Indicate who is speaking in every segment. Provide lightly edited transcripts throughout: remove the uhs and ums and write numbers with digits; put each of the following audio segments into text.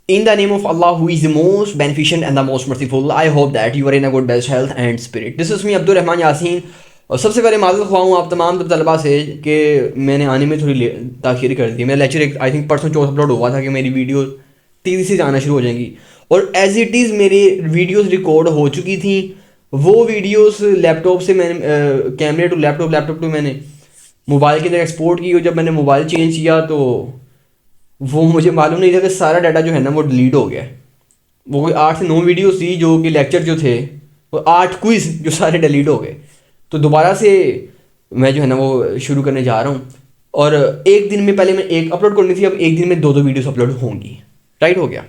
Speaker 1: In the name of Allah, who is the most beneficent and the most merciful, I hope that you are in a good best health and spirit. This is me Abdul Rahman Yasin. और सबसे पहले माज़रत ख्वाह हूँ आप तमाम तलबा से कि मैंने आने में थोड़ी ताख़ीर कर दी। मेरा लेक्चर एक आई थिंक परसों चौथ अपलोड हुआ था कि मेरी वीडियो तेज़ी से जाना शुरू हो जाएंगी, और एज इट इज़ मेरी वीडियोस रिकॉर्ड हो चुकी थी। वो वीडियोस लैपटॉप से मैंने कैमरे टू लैपटॉप टू मैंने मोबाइल के अंदर एक्सपोर्ट की, और जब मैंने मोबाइल चेंज किया तो वो मुझे मालूम नहीं था कि सारा डाटा जो है ना वो डिलीट हो गया। वो कोई 8 से 9 वीडियोस थी जो कि लेक्चर जो थे, वो 8 क्विज़ जो सारे डिलीट हो गए। तो दोबारा से मैं जो है ना वो शुरू करने जा रहा हूँ, और एक दिन में पहले मैं एक अपलोड करनी थी, अब एक दिन में 2 वीडियोस अपलोड होंगी। राइट हो गया।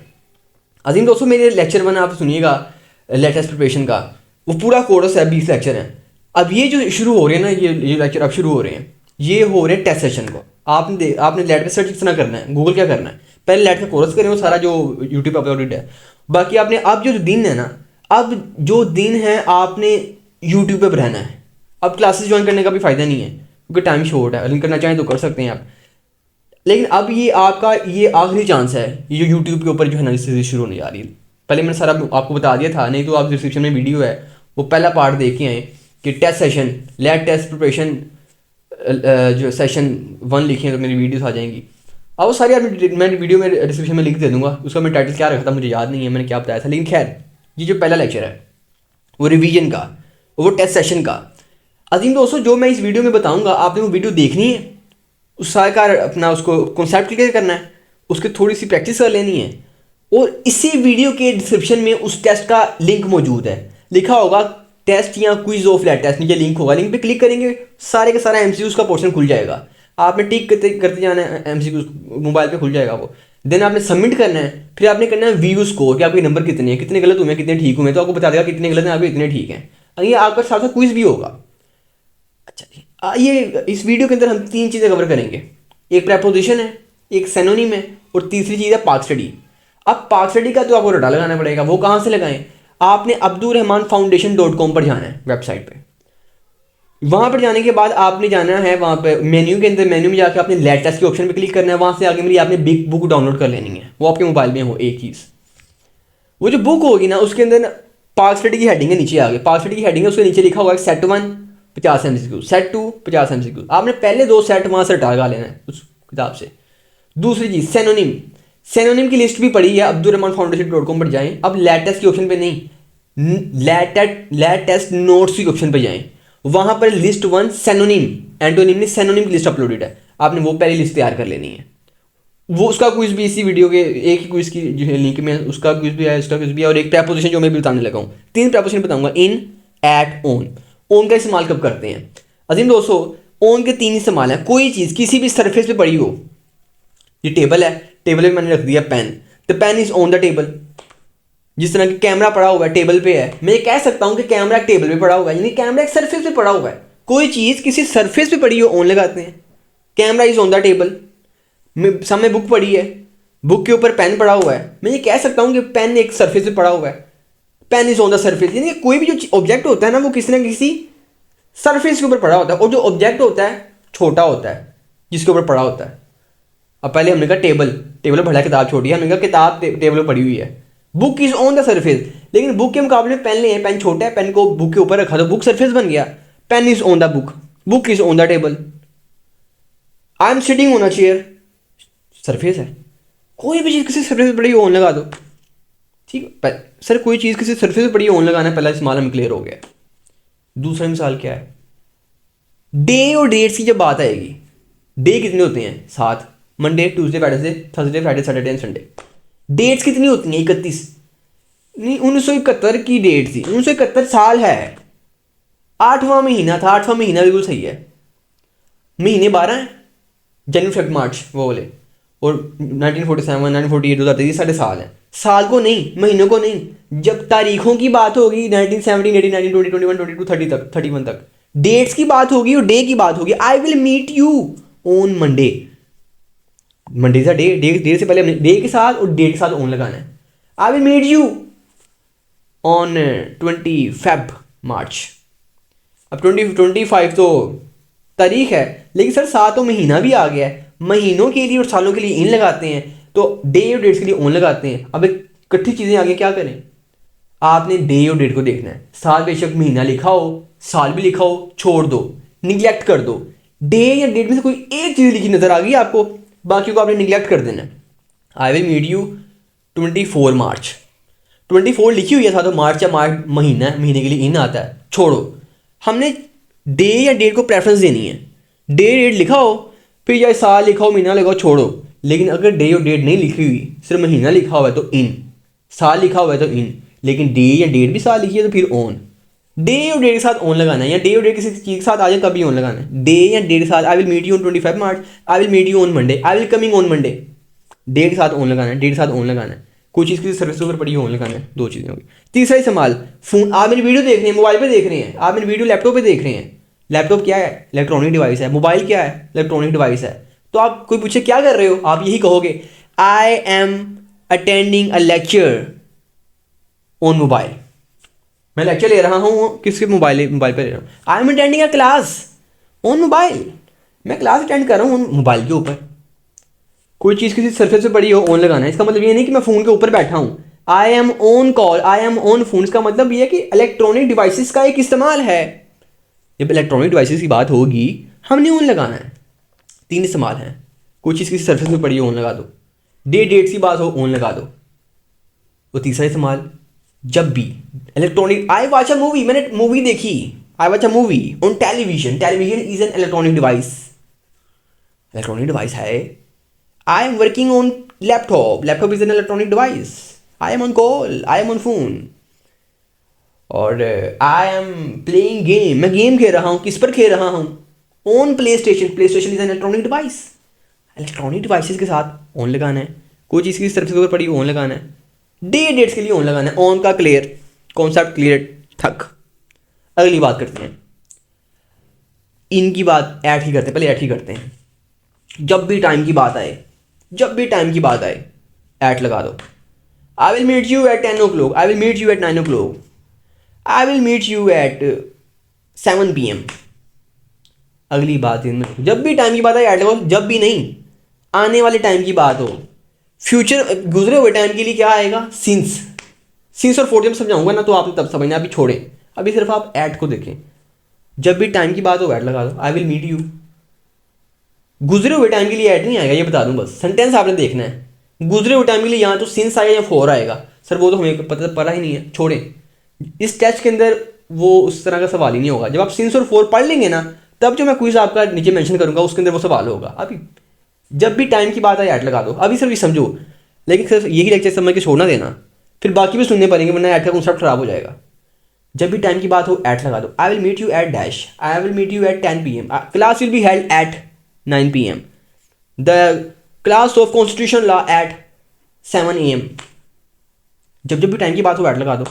Speaker 1: अजीम दोस्तों, मेरे लेक्चर 1 आप सुनिएगा लेटेस्ट प्रिपरेशन का, वो पूरा कोर्स है, 20 लेक्चर हैं। अब ये जो शुरू हो रहे हैं ना, ये लेक्चर अब शुरू हो रहे हैं, ये हो रहे हैं टेस्ट सेशन को। आपने लेट पे सर्च कितना करना है, गूगल क्या करना है, पहले लेट का कोर्स करें, वो सारा जो यूट्यूब पर अपलोडेड है। बाकी आपने अब जो दिन है ना, अब जो दिन है आपने यूट्यूब पे रहना है। अब क्लासेस ज्वाइन करने का भी फ़ायदा नहीं है क्योंकि टाइम शॉर्ट है। लिंक करना चाहें तो कर सकते हैं आप, लेकिन अब ये आपका ये आखिरी चांस है, ये जो यूट्यूब के ऊपर जो है ना सीरीज शुरू होने जा रही है। पहले मैंने सारा आपको बता दिया था, नहीं तो आप डिस्क्रिप्शन में वीडियो है वो पहला पार्ट देख के आए कि test session late test preparation जो सेशन 1 लिखी है तो मेरी वीडियोस आ जाएंगी। अब वो सारी मैं वीडियो में डिस्क्रिप्शन में लिख दे दूंगा। उसका मैं टाइटल क्या रखा था मुझे याद नहीं है, मैंने क्या बताया था, लेकिन खैर ये जो पहला लेक्चर है वो रिवीजन का, वो टेस्ट सेशन का। अजीम दोस्तों, जो मैं इस वीडियो में बताऊंगा आपने वो वीडियो देखनी है, उस सारे का अपना उसको कॉन्सेप्ट क्लियर करना है, उसकी थोड़ी सी प्रैक्टिस कर लेनी है, और इसी वीडियो के डिस्क्रिप्शन में उस टेस्ट का लिंक मौजूद है। लिखा होगा टेस्ट या क्विज ऑफ लेट टेस्ट, नीचे लिंक होगा, लिंक पे क्लिक करेंगे सारे का सारा एमसीक्यूज का पोर्शन खुल जाएगा। आपने टिक करते जाना है, एमसीक्यूज मोबाइल पे खुल जाएगा वो। देन आपने सबमिट करना है, फिर आपने करना है व्यू स्कोर कि आपके नंबर कितने हैं, कितने गलत हुए हैं, कितने ठीक हुए हैं, तो आपको बता देगा कितने गलत हैं, आपके इतने ठीक हैं। ये आपका साथ साथ क्विज भी होगा। अच्छा जी, ये इस वीडियो के अंदर हम 3 चीज़ें कवर करेंगे। एक प्रेपोजिशन है, एक सेनोनिम है, और तीसरी चीज़ है पार्क स्टडी। अब पार्क स्टडी का तो आपको रटा लगाना पड़ेगा। वो कहाँ से लगाएं? आपने abdulrahmanfoundation.com पर जाना है, वेबसाइट पे। वहाँ पर जाने के बाद आपने जाना है, वहाँ पे मेन्यू के अंदर, मेन्यू में जाकर आपने लेटेस्ट के ऑप्शन पे क्लिक करना है। वहाँ से आगे मेरी आपने बिग बुक डाउनलोड कर लेनी है, वो आपके मोबाइल में हो एक चीज़। वो जो बुक होगी ना, उसके अंदर पार्क स्टडी की हेडिंग है, नीचे आगे पार्क स्टडी की हेडिंग है, उसके नीचे लिखा हुआ है सेट 1 50 MCQ, सेट 2 50 MCQ। आपने पहले 2 सेट वहाँ से हटा लगा लेना है उस किताब से। दूसरी चीज़ सेनोनिम, सेनोनिम की लिस्ट भी पड़ी है, abdulrahmanfoundation.com पर जाएं। अब लेटेस्ट के ऑप्शन पे नहीं, लेटेस्ट नोट्स के ऑप्शन पे जाएं। वहाँ पर लिस्ट 1 सेनोनिम, एंटोनिम नहीं, सेनोनिम की लिस्ट अपलोडेड है। आपने वो पहली लिस्ट तैयार कर लेनी है। वो उसका क्विज भी इसी वीडियो के एक ही क्विज की जो है लिंक में, उसका क्विज भी है, इसका क्विज भी है, और एक प्रेपोजिशन जो मैं भी बताने लगा हूँ। 3 प्रेपोजिशन बताऊंगा, इन, एट, ऑन। ऑन का इस्तेमाल कब करते हैं? अजीम दोस्तों, ऑन के 3 इस्तेमाल हैं। कोई चीज़ किसी भी सरफेस पे पड़ी हो, ये टेबल है, टेबल पे मैंने रख दिया pen, the pen is on the table. जिस तरह कि कैमरा पड़ा हुआ है टेबल पे है, मैं कह सकता हूँ कि कैमरा टेबल पे पड़ा हुआ है, यानी कैमरा एक सरफेस पे पड़ा हुआ है। कोई चीज़ किसी सरफेस पे पड़ी हो, ऑन लगाते हैं। Camera is on the table. सामने बुक पड़ी है, बुक के ऊपर पेन पड़ा हुआ है, मैं ये कह सकता हूँ कि पेन एक सरफेस पे पड़ा हुआ है, pen is on the surface. यानी कि कोई भी जो ऑब्जेक्ट होता है ना, वो किसी ना किसी सरफेस के ऊपर पड़ा होता है, और जो ऑब्जेक्ट होता है छोटा होता है जिसके ऊपर पड़ा होता है। अब पहले हमने कहा टेबल, टेबल पर किताब छोटी है, हमने कहा किताब टेबल पर पड़ी हुई है। Book is on the surface, लेकिन बुक के मुकाबले में पेन ले हैं, पेन छोटा है, पेन को बुक के ऊपर रखा तो बुक सरफेस बन गया। Pen is on the book, book is on the table. I am sitting on a chair, surface है। कोई भी चीज़ किसी सरफेस पर पड़ी ऑन लगा दो, ठीक है सर, कोई चीज़ किसी सरफेस पर पड़ी ऑन लगाना है, पहला इस्तेमाल हमें क्लियर हो गया। दूसरा मिसाल क्या है? डे और डेट्स की जब बात आएगी, डे कितने होते हैं? 7, Monday, Tuesday, Wednesday, Thursday, Friday, Saturday and Sunday. Dates कितनी होती हैं? 31। नहीं, 1971 की डेट थी, 1971 साल है, 8वां महीना था, 8वां महीना बिल्कुल सही है। महीने 12 हैं, जनवरी, फरवरी, मार्च वो वाले, और 1947, 1948, 2023 साढ़े साल हैं। साल को नहीं, महीनों को नहीं। जब तारीखों की बात होगी 1917, 18, 19, 20, 21, 22, 30 तक, 31 तक, डेट्स की बात होगी और डे की बात होगी। I will meet you on Monday. Monday से डे से पहले हमने डे के साथ और डेट के साथ ऑन लगाना है। I will meet you on 20 Feb March. अब 25 तो तारीख है, लेकिन सर 7 तो महीना भी आ गया है। महीनों के लिए और सालों के लिए इन लगाते हैं, तो डे और डेट्स के लिए ऑन लगाते हैं। अब इकट्ठी चीज़ें आगे क्या करें, आपने डे और डेट को देखना है। साल बेशक महीना लिखा हो, साल भी लिखा हो, छोड़ दो, निगलेक्ट कर दो। डे या डेट में से कोई एक चीज़ लिखी नजर आ गई आपको, बाकी को आपने निगलेक्ट कर देना है। आई विल मीट यू 24 मार्च, 24 लिखी हुई है था तो मार्च या मार्च महीना है, महीने के लिए इन आता है, छोड़ो। हमने डे या डेट को प्रेफरेंस देनी है। डे डेट लिखा हो, फिर या साल लिखा हो, महीना लिखा हो, छोड़ो। लेकिन अगर डे और डेट नहीं लिखी हुई, सिर्फ महीना लिखा हुआ है तो इन, साल लिखा हुआ है तो इन, लेकिन डे या डेट भी साल लिखी है तो फिर ऑन। डे और डेट के साथ ऑन लगाना है, या डे और डेट किसी चीज़ के साथ आ जाए तभी ऑन लगाना है। डे या डेट के साथ I will meet you on 25 March, I will meet you on Monday, I will coming on Monday. Day के साथ ऑन लगाना है, डे के साथ ऑन लगाना है। कोई चीज़ की सर्विस ऊपर पड़ी ऑन लगाना है। दो चीज़ें होगी। तीसरा इस्तेमाल, फ़ोन, आप मेरी वीडियो देख रहे हैं, मोबाइल पे देख रहे हैं, आप मेरी वीडियो लैपटॉप पे देख रहे हैं। लैपटॉप क्या है, इलेक्ट्रॉनिक डिवाइस है। मोबाइल क्या है, इलेक्ट्रॉनिक डिवाइस है। तो आप कोई पूछे क्या कर रहे हो, आप यही कहोगे I am attending a lecture on mobile. मैं लेक्चर ले रहा हूँ किसके, मोबाइल पे ले रहा हूँ। I am attending a class on mobile, मैं क्लास अटेंड कर रहा हूँ मोबाइल के ऊपर। कोई चीज़ किसी सरफेस पे पड़ी हो, ऑन लगाना है। इसका मतलब ये नहीं कि मैं फ़ोन के ऊपर बैठा हूँ। आई am on call, I am on phone, इसका मतलब ये है कि इलेक्ट्रॉनिक डिवाइसेस का एक इस्तेमाल है। जब इलेक्ट्रॉनिक डिवाइसेस की बात होगी हमने ऑन लगाना है। 3 इस्तेमाल हैं। कोई चीज़ किसी सरफेस पे पड़ी हो, ऑन लगा दो। डे डेट की बात हो, ऑन लगा दो। वो तीसरा इस्तेमाल, जब भी electronic, I watch a movie, मैंने मूवी देखी, I watch a movie on television, television is an electronic device, electronic device है। I am working on laptop, laptop is an electronic device. I am on call, I am on phone. और I am playing game, मैं game खेल रहा हूँ, किस पर खेल रहा हूँ, on PlayStation, PlayStation is an electronic device. Electronic devices के साथ ऑन लगाना है। कोई चीज़ की सर्फेस के ऊपर पड़ी ऑन लगाना है। डे डेट्स के लिए ऑन लगाना है। ऑन का क्लियर, कॉन्सेप्ट क्लियर, थक। अगली बात करते हैं, इनकी बात ऐड ही करते हैं, पहले ऐड ही करते हैं। जब भी टाइम की बात आए, जब भी टाइम की बात आए, ऐड लगा दो। I will meet you at 10 o'clock, I will meet you at 9 o'clock, I will meet you at 7 PM। अगली बात इनमें, जब भी टाइम की बात आए ऐड लगाओ। जब भी नहीं, आने वाले टाइम की बात हो, फ्यूचर, गुजरे हुए टाइम के लिए क्या आएगा, सिंस। सिंस और फोर जब समझाऊंगा ना तो आपने तब समझना, अभी छोड़ें, अभी सिर्फ आप ऐड को देखें। जब भी टाइम की बात हो ऐड लगा दो। आई विल मीट यू, गुजरे हुए टाइम के लिए ऐड नहीं आएगा, ये बता दूं बस, सेंटेंस आपने देखना है। गुजरे हुए टाइम के लिए यहाँ तो सिंस आएगा या फोर आएगा। सर वो तो हमें पता ही नहीं है, छोड़ें। इस टेस्ट के अंदर वो उस तरह का सवाल ही नहीं होगा। जब आप सिंस और फोर पढ़ लेंगे ना, तब जो मैं क्विज आपका नीचे मेंशन करूंगा उसके अंदर वो सवाल होगा। अभी जब भी टाइम की बात आए ऐड लगा दो। अभी सिर्फ ये समझो, लेकिन सिर्फ यही लेक्चर समझ के छोड़ना देना, फिर बाकी भी सुनने पड़ेंगे, वरना ऐड का कॉन्सेप्ट खराब हो जाएगा। जब भी टाइम की बात हो ऐड लगा दो। I will meet you at dash, I will meet you at 10 PM, class will be held at 9 PM, the class of constitution law at 7 AM। जब जब भी टाइम की बात हो ऐड लगा दो।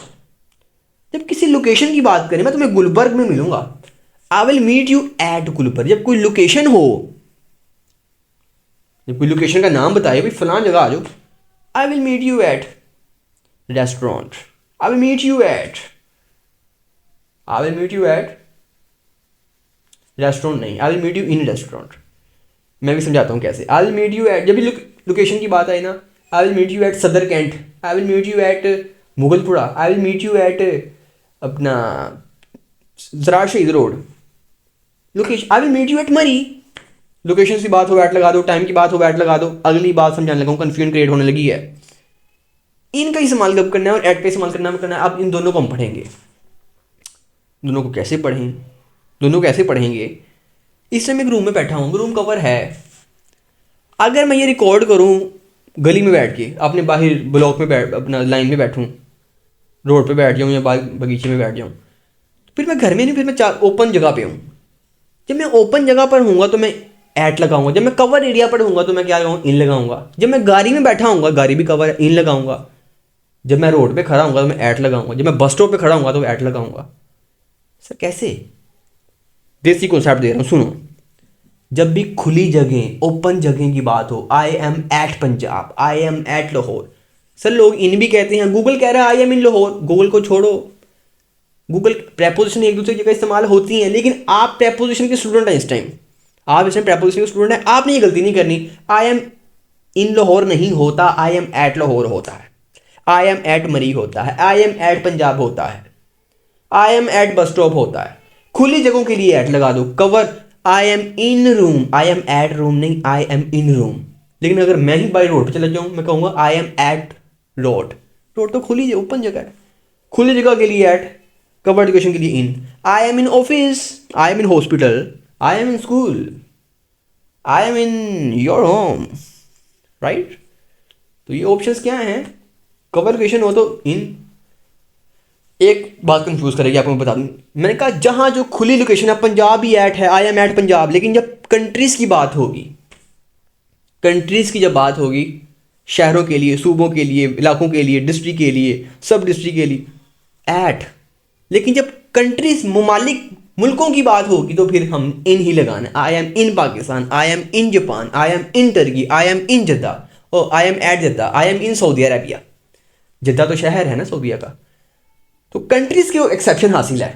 Speaker 1: जब किसी लोकेशन की बात करें, मैं तुम्हें गुलबर्ग में मिलूंगा, I will meet you at Gulberg. जब कोई लोकेशन हो, जब कोई लोकेशन का नाम बताए, भाई फलान जगह आ जाओ, I will meet you at restaurant, I will meet you at, I will meet you at restaurant नहीं, I will meet you in restaurant. मैं भी समझाता हूँ कैसे। I will meet you at, जब भी लोकेशन की बात आई ना, I will meet you at Sadar Cantt, I will meet you at Mughalpura, I will meet you at अपना Zarar Shaheed road. Location, I will meet you eight मरी। लोकेशन की बात हो ऐड लगा दो, टाइम की बात हो ऐड लगा दो। अगली बात समझाने लगा हूँ, कन्फ्यूजन क्रिएट होने लगी है। इनका इस्तेमाल कब करना है और ऐड का इस्तेमाल करना है। अब इन दोनों को हम पढ़ेंगे। दोनों को कैसे पढ़ें, दोनों कैसे पढ़ेंगे। इस टाइम एक रूम में बैठा हूँ, रूम कवर है। अगर मैं ये रिकॉर्ड करूँ गली में बैठ के, अपने बाहर ब्लॉक में बैठ, अपना लाइन में बैठूँ, रोड पे बैठ जाऊँ या बगीचे में बैठ जाऊँ, फिर मैं घर में नहीं, फिर मैं ओपन जगह पे हूँ। जब मैं ओपन जगह पर हूँगा तो मैं ऐट लगाऊंगा। जब मैं कवर एरिया पर हूँगा तो मैं क्या लगाऊंगा, इन लगाऊंगा। जब मैं गाड़ी में बैठा हूँगा, गाड़ी भी कवर है, इन लगाऊंगा। जब मैं रोड पे खड़ा हूँगा तो मैं ऐट लगाऊंगा। जब मैं बस स्टॉप पे खड़ा हूँगा तो ऐट लगाऊंगा। सर कैसे, देसी कॉन्सेप्ट दे रहा हूँ, सुनो। जब भी खुली जगह, ओपन जगह की बात हो, I am at Punjab, I am at Lahore. Sir लोग इन भी कहते हैं, गूगल कह रहा है I am in Lahore. Google को छोड़ो, गूगल प्रेपोजिशन एक दूसरे जगह इस्तेमाल होती हैं, लेकिन आप प्रेपोजिशन के स्टूडेंट हैं इस टाइम। आप इस टाइम प्रेपोजिशन के स्टूडेंट हैं, आपने ये गलती नहीं करनी। आई एम इन लाहौर नहीं होता, आई एम एट लाहौर होता है, आई एम एट मरी होता है, आई एम एट पंजाब होता है, I am at bus stop होता है। खुली जगहों के लिए एट लगा दो। Cover I am in room, I am at room नहीं, आई एम इन रूम। लेकिन अगर मैं ही बाई रोड पे चला जाऊँ, मैं कहूँगा I am at road. Road तो खुली ओपन जगह है। खुली जगह के लिए एट, कवर्ड लोकेशन के लिए in. I am in office, I am in hospital, I am in school, I am in your home, right. तो ये ऑप्शंस क्या हैं? कवर लोकेशन हो तो इन। एक बात कंफ्यूज करेगी आपको मैं बता दूं, मैंने कहा जहां जो खुली लोकेशन है पंजाब ही एट है, आई एम एट पंजाब। लेकिन जब कंट्रीज की बात होगी, कंट्रीज की जब बात होगी, शहरों के लिए, सूबों के लिए, इलाकों के लिए, डिस्ट्रिक्ट के लिए, सब डिस्ट्रिक्ट के लिए एट। लेकिन जब कंट्रीज मुमालिक मुल्कों की बात होगी तो फिर हम इन ही लगाना है। I am in Pakistan, I am in Japan, I am in Turkey, I am in Jeddah, और I am at Jeddah, I am in Saudi Arabia. Jeddah तो शहर है ना सऊदीया का। तो कंट्रीज के एक्सेप्शन हासिल है,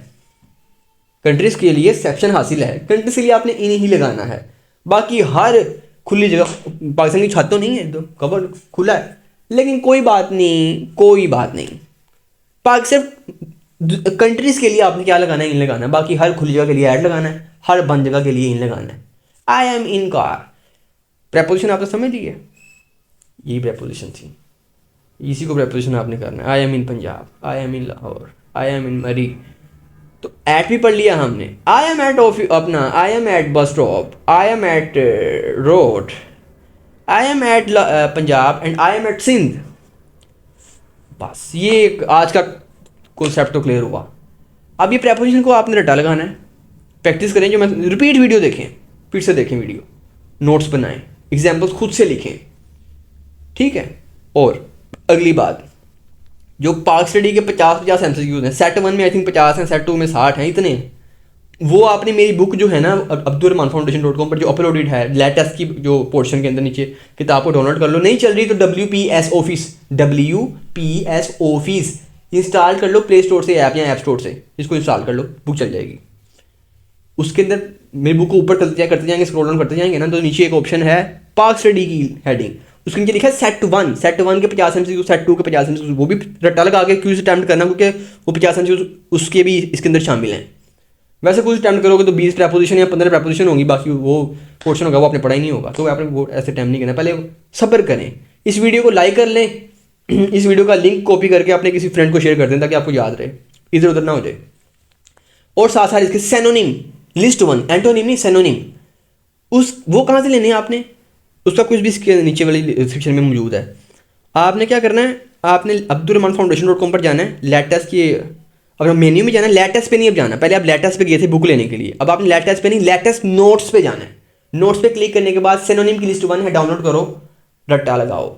Speaker 1: कंट्रीज के लिए एक्सेप्शन हासिल है। कंट्रीज के लिए आपने इन ही लगाना है। बाकी हर खुली जगह, पाकिस्तान की छत तो नहीं है, एकदम कवर खुला है। लेकिन कोई बात नहीं, कोई बात नहीं। सिर्फ कंट्रीज के लिए आपने क्या लगाना है? इन लगाना है। बाकी हर खुली जगह के लिए ऐड लगाना है, हर बंद जगह के लिए इन लगाना है। I am in car, preposition आपने समझ ली है, यही प्रेपोजिशन थी, इसी को प्रेपोजिशन आपने करना है। I am in Punjab, I am in Lahore, I am in Murree. तो एट भी पढ़ लिया हमने। आई एम एट अपना, I am at bus stop, I am at road, I am at Punjab and I am at Sindh. बस ये आज का कॉन्सेप्ट तो क्लियर हुआ। अब ये प्रेपोजिशन को आपने रट्टा लगाना है। प्रैक्टिस करें, जो मैं रिपीट वीडियो देखें, फिर से देखें वीडियो, नोट्स बनाएं, एग्जाम्पल्स खुद से लिखें, ठीक है। और अगली बात, जो पाक स्टडी के 50 एमसीक्यूज हैं, सेट 1 में आई थिंक 50 हैं, सेट 2 में 60 हैं, इतने। वो आपने मेरी बुक जो है ना abdurrahmanfoundation.com पर जो अपलोडेड है, लेटेस्ट की जो पोर्शन के अंदर नीचे किताब को डाउनलोड कर लो। नहीं चल रही तो WPS ऑफिस इंस्टॉल कर लो प्ले स्टोर से, ऐप या ऐप स्टोर से, इसको इंस्टॉल कर लो, बुक चल जाएगी। उसके अंदर मेरी बुक को ऊपर करते जाएंगे, स्क्रॉल डाउन करते जाएंगे ना, तो नीचे एक ऑप्शन है पाक स्टडी की हेडिंग, उसके नीचे लिखा है सेट 1 के 50 एमसीक्यू, सेट 2 के 50 एमसीक्यू। वो भी रट्टा लगा के क्यूज अटैम्प्ट करना, क्योंकि वो 50 एमसीक्यू उसके भी इसके अंदर शामिल हैं। वैसे कुछ अटैम्प्ट करोगे तो 20 प्रपोजिशन या 15 प्रपोजिशन होंगी, बाकी वो पोर्शन होगा वो आपने पढ़ा ही नहीं होगा। तो आपने वो ऐसे टाइम नहीं करना, पहले सब्र करें। इस वीडियो को लाइक कर लें, इस वीडियो का लिंक कॉपी करके अपने किसी फ्रेंड को शेयर कर दें ताकि आपको याद रहे, इधर उधर ना हो जाए। और साथ साथ इसके सेनोनिम, लिस्ट 1, एंटोनिम नहीं सेनोनिम, वो कहाँ से लेने हैं आपने, उसका कुछ भी इसके नीचे वाली डिस्क्रिप्शन में मौजूद है। आपने क्या करना है, आपने abdurrahmanfoundation.com पर जाना है, लेटेस्ट की अगर मेन्यू में जाना है, लेटेस्ट पे नहीं अब जाना। पहले आप लेटेस्ट पे गए थे बुक लेने के लिए, अब आपने लेटेस्ट पे नहीं, लेटेस्ट नोट्स पे जाना है। नोट्स पे क्लिक करने के बाद सेनोनिम की लिस्ट 1 है, डाउनलोड करो, रट्टा लगाओ,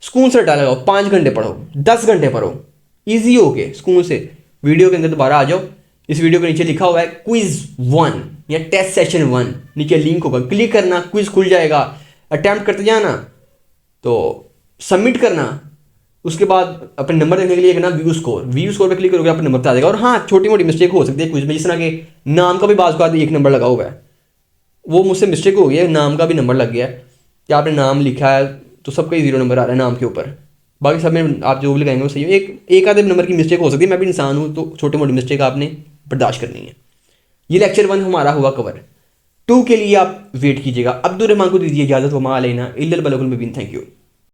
Speaker 1: स्कूल से रट्टा लगाओ, 5 घंटे पढ़ो, 10 घंटे पढ़ो, ईजी हो गए। स्कूल से वीडियो के अंदर दोबारा आ जाओ। इस वीडियो के नीचे लिखा हुआ है क्विज 1 या टेस्ट सेशन 1, नीचे लिंक होगा, क्लिक करना, क्विज खुल जाएगा, अटैम्प्ट करते जाना, तो सबमिट करना। उसके बाद अपने नंबर देखने के लिए करना व्यू स्कोर पे क्लिक करोगे, अपने नंबर बता देगा। और हाँ, छोटी मोटी मिस्टेक हो सकती है क्विज में, जिस तरह के नाम का भी बाज़ का 1 नंबर लगा हुआ है, वो मुझसे मिस्टेक हो गई है, नाम का भी नंबर लग गया है कि आपने नाम लिखा है तो सबका ही 0 नंबर आ रहा है नाम के ऊपर, बाकी सब में आप जो भी लगाएंगे वो सही है। एक आधे नंबर की मिस्टेक हो सकती है, मैं भी इंसान हूँ, तो छोटी मोटी मिस्टेक आपने बर्दाश्त करनी है। ये लेक्चर 1 हमारा हुआ कवर। 2 के लिए आप वेट कीजिएगा। अब्दुल रहमान को दीजिए इजाज़त, वमा अलैना इल्लल बलागुल मुबीन। Thank you.